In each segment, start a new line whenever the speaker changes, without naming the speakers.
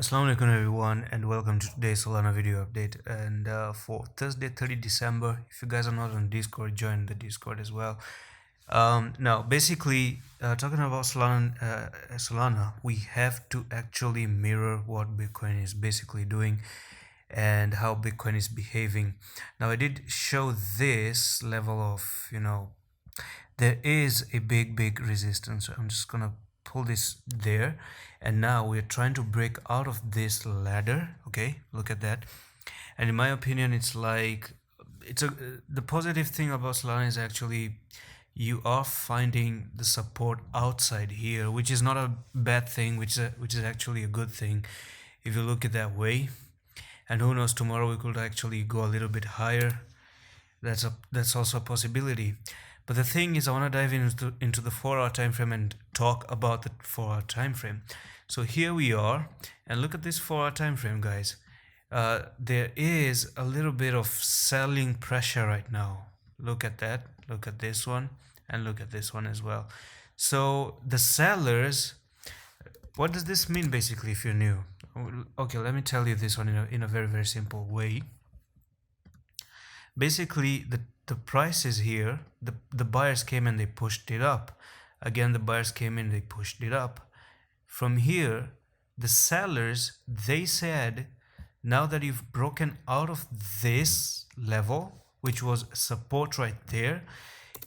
Assalamu alaikum everyone, and welcome to today's Solana video update. And for Thursday 30 December, if you guys are not on Discord, join the Discord as well. Now basically talking about Solana, we have to actually mirror what Bitcoin is basically doing and how Bitcoin is behaving. Now I did show this level of, there is a big resistance. I'm just gonna pull this there, and now we're trying to break out of this ladder. Okay, look at that. And in my opinion, it's like the positive thing about Solana is actually you are finding the support outside here, which is not a bad thing, which is actually a good thing if you look at that way. And who knows, tomorrow we could actually go a little bit higher. That's also a possibility. But the thing is, I want to dive into the 4-hour time frame and talk about the 4-hour time frame. So here we are, and look at this 4-hour time frame, guys. There is a little bit of selling pressure right now. Look at that. Look at this one, and look at this one as well. So the sellers, what does this mean basically if you're new? Okay, let me tell you this one in a very simple way. Basically, the price is here. The buyers came and they pushed it up. Again, the buyers came in, they pushed it up. From here, the sellers, they said, now that you've broken out of this level, which was support right there,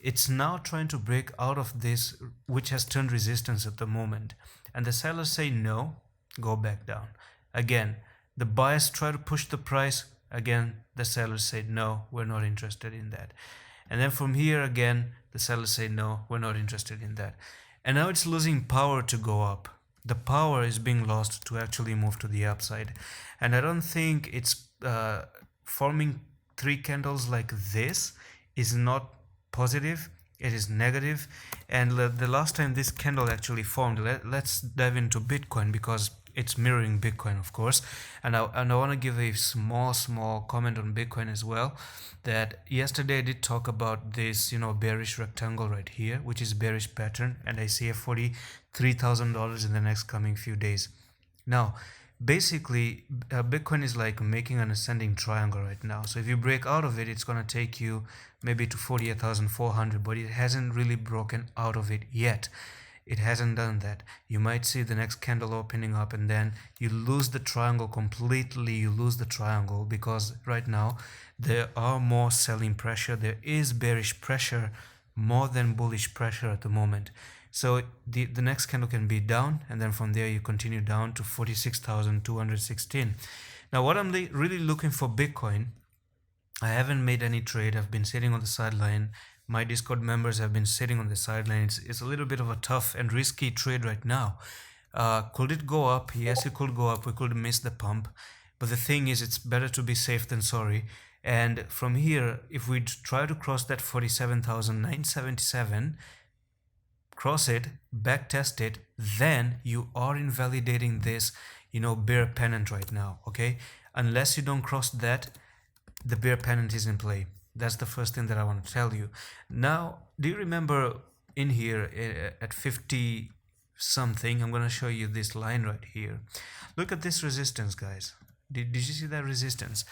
it's now trying to break out of this, which has turned resistance at the moment. And the sellers say no, go back down. Again, the buyers try to push the price. Again, the sellers said no, we're not interested in that. And then from here again, the sellers say no, we're not interested in that. And now it's losing power to go up. The power is being lost to actually move to the upside. And I don't think it's forming 3 candles like this is not positive. It is negative. And the last time this candle actually formed, let's dive into Bitcoin, because it's mirroring Bitcoin, of course. And I want to give a small comment on Bitcoin as well, that yesterday I did talk about this, bearish rectangle right here, which is bearish pattern, and I see a $43,000 in the next coming few days. Now basically Bitcoin is like making an ascending triangle right now. So if you break out of it, it's going to take you maybe to 48,400, but it hasn't really broken out of it yet. It hasn't done that. You might see the next candle opening up, and then you lose the triangle completely. You lose the triangle because right now there are more selling pressure. There is bearish pressure more than bullish pressure at the moment. So the next candle can be down, and then from there you continue down to 46,216. Now what I'm really looking for Bitcoin, I haven't made any trade. I've been sitting on the sideline. My Discord members have been sitting on the sidelines. It's a little bit of a tough and risky trade right now. Could it go up? Yes, it could go up. We could miss the pump. But the thing is, it's better to be safe than sorry. And from here, if we try to cross that 47,977, cross it, back test it, then you are invalidating this, bear pennant right now, okay? Unless you don't cross that, the bear pennant is in play. That's the first thing that I want to tell you. Now, do you remember in here at 50 something, I'm going to show you this line right here. Look at this resistance, guys. Did you see that resistance?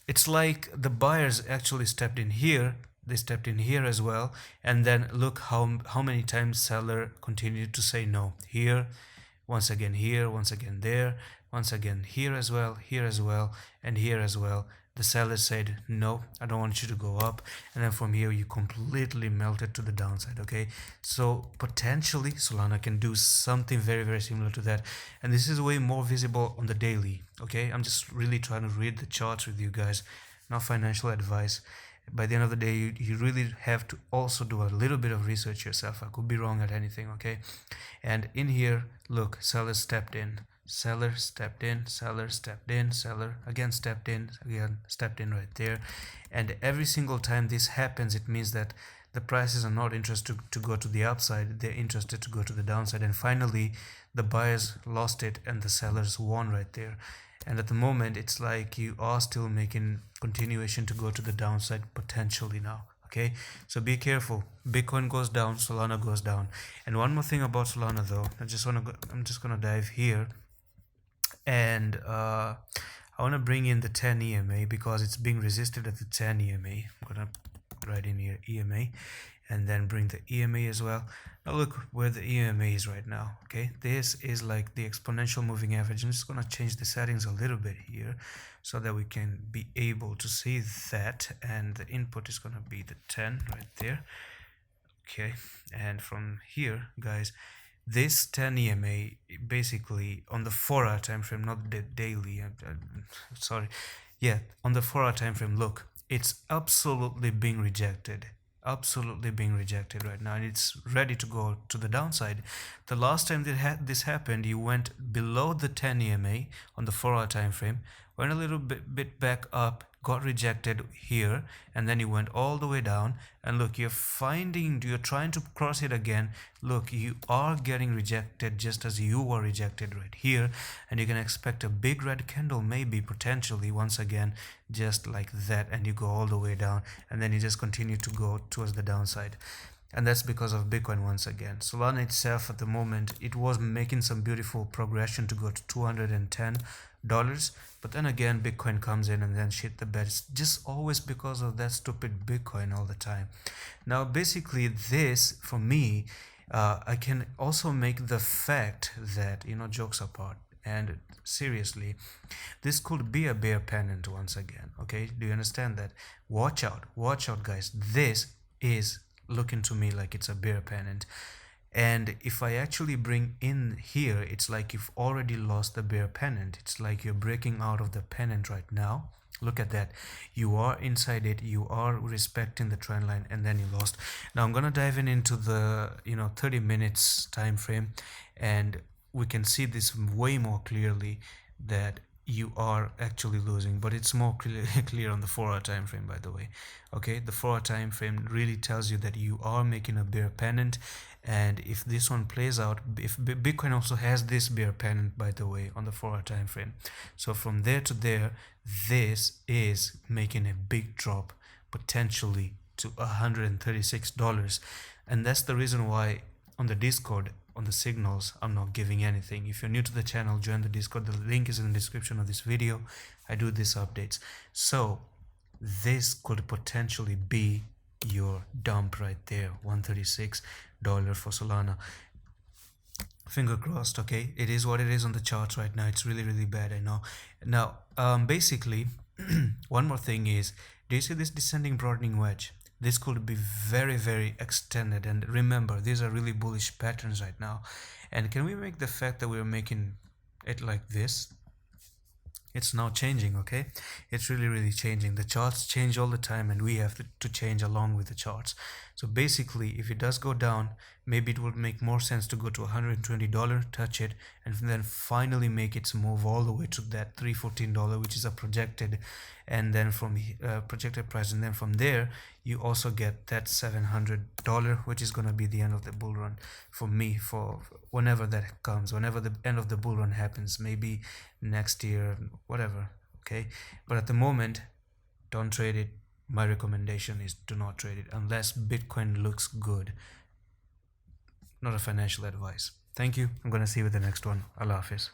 It's like the buyers actually stepped in here. They stepped in here as well. And then look how many times seller continued to say no. Here, once again here, once again there, once again here as well, and here as well. The seller said, no, I don't want you to go up. And then from here, you completely melted to the downside, okay? So potentially, Solana can do something very similar to that. And this is way more visible on the daily, okay? I'm just really trying to read the charts with you guys, not financial advice. By the end of the day, you really have to also do a little bit of research yourself. I could be wrong at anything, okay? And in here, look, seller stepped in. Seller stepped in, seller stepped in, seller again stepped in right there. And every single time this happens, it means that the prices are not interested to go to the upside, they're interested to go to the downside. And finally, the buyers lost it and the sellers won right there. And at the moment, it's like you are still making continuation to go to the downside potentially now. Okay, so be careful. Bitcoin goes down, Solana goes down. And one more thing about Solana though, I'm just gonna dive here. And I want to bring in the 10 EMA because it's being resisted at the 10 EMA. I'm gonna write in here EMA and then bring the EMA as well. Now look where the EMA is right now. Okay, this is like the exponential moving average. I'm just gonna change the settings a little bit here so that we can be able to see that, and the input is gonna be the 10 right there. Okay, and from here, guys, this 10 EMA basically on the 4-hour time frame, not the daily, sorry, yeah, on the 4-hour time frame, look, it's absolutely being rejected, right now, and it's ready to go to the downside. The last time that this happened, you went below the 10 EMA on the 4-hour time frame, went a little bit back up, got rejected here, and then you went all the way down, and look, you're trying to cross it again. Look, you are getting rejected just as you were rejected right here, and you can expect a big red candle, maybe potentially once again, just like that, and you go all the way down, and then you just continue to go towards the downside. And that's because of Bitcoin once again. Solana itself at the moment, it was making some beautiful progression to go to $210, but then again Bitcoin comes in and then shit the bed. It's just always because of that stupid Bitcoin all the time. Now basically this, for me, I can also make the fact that, jokes apart, and seriously, this could be a bear pennant once again. Okay, do you understand that? Watch out guys, this is looking to me like it's a bear pennant. And if I actually bring in here, it's like you've already lost the bear pennant. It's like you're breaking out of the pennant right now. Look at that. You are inside it. You are respecting the trend line, and then you lost. Now I'm gonna dive into the 30 minutes time frame, and we can see this way more clearly that you are actually losing, but it's more clear on the 4-hour time frame, by the way. Okay, the 4-hour time frame really tells you that you are making a bear pennant, and if this one plays out, if Bitcoin also has this bear pennant, by the way, on the 4-hour time frame, so from there to there, this is making a big drop, potentially to $136, and that's the reason why on the Discord, on the signals, I'm not giving anything. If you're new to the channel, join the Discord. The link is in the description of this video. I do these updates. So this could potentially be your dump right there, $136 for Solana. Finger crossed. Okay, it is what it is on the charts right now. It's really bad, I know. Now basically one more thing is, do you see this descending broadening wedge? This could be very extended, and remember, these are really bullish patterns right now. And can we make the fact that we're making it like this? It's now changing. Okay, it's really changing. The charts change all the time, and we have to change along with the charts. So basically, if it does go down, maybe it would make more sense to go to $120, touch it, and then finally make its move all the way to that $314, which is a projected, and then from projected price, and then from there you also get that $700, which is going to be the end of the bull run for me, for whenever that comes, whenever the end of the bull run happens, maybe next year, whatever. Okay, but at the moment, don't trade it. My recommendation is do not trade it unless Bitcoin looks good. Not a financial advice. Thank you. I'm gonna see you with the next one. Allah Hafiz.